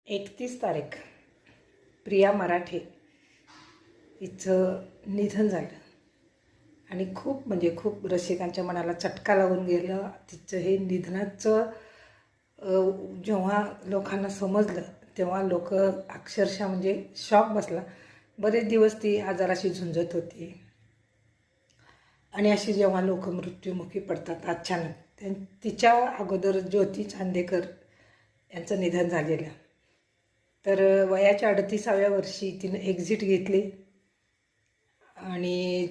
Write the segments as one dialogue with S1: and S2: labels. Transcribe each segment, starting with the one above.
S1: 31 तारीख प्रिया मराठे हिचं निधन झालं आणि खूप म्हणजे खूप रसिकांच्या मनाला चटका लावून गेलं तिचं हे निधनाचं। जेव्हा लोकांना समजलं तेव्हा लोक अक्षरशः म्हणजे शॉक बसला। बरेच दिवस ती आजाराशी झुंजत होती आणि अशी जेव्हा लोक मृत्युमुखी पडतात अचानक, तिच्या अगोदर ज्योती चांदेकर यांचं निधन झालेलं। तर वयाच्या 38व्या वर्षी तिनं एक्झिट घेतली आणि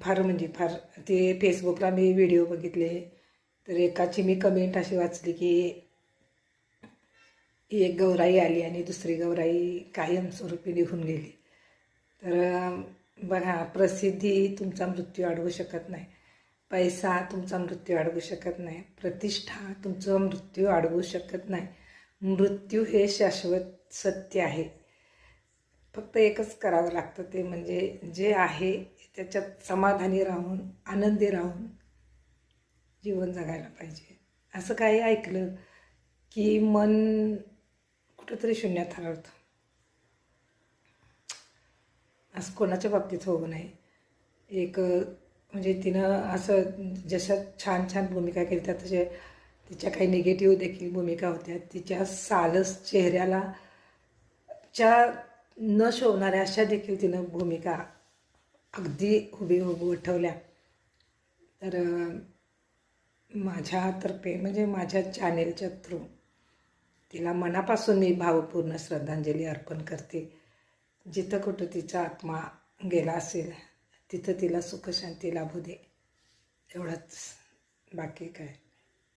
S1: फार म्हणजे फार ते फेसबुकला मी व्हिडिओ बघितले तर एकाची मी कमेंट अशी वाचली की एक गौराई आली आणि दुसरी गौराई कायमस्वरूपी निघून गेली। तर बघा, प्रसिद्धी तुमचा मृत्यू अडवू शकत नाही, पैसा तुमचा मृत्यू अडवू शकत नाही, प्रतिष्ठा तुमचा मृत्यू अडवू शकत नाही। मृत्यू हे शाश्वत सत्य आहे। फक्त एकच करावं लागतं, ते म्हणजे जे आहे त्याच्यात समाधानी राहून आनंदी राहून जीवन जगायला पाहिजे। असं काही ऐकलं की मन कुठंतरी शून्यात हरवतं। असं कोणाच्या बाबतीत होऊ नये। एक म्हणजे तिनं असं जशा छान छान भूमिका केल्या तसे तिच्या काही निगेटिव्ह देखील भूमिका होत्या। तिच्या सालस चेहऱ्याला न शोभणाऱ्या अशा देखील तिनं भूमिका अगदी हुबेहूब उठवल्या। तर माझ्यातर्फे म्हणजे माझ्या चॅनेलच्या थ्रू तिला मनापासून मी भावपूर्ण श्रद्धांजली अर्पण करते। जिथं कुठं तिचा आत्मा गेला असेल तिथं तिला सुखशांती लाभू दे, एवढंच, बाकी काय।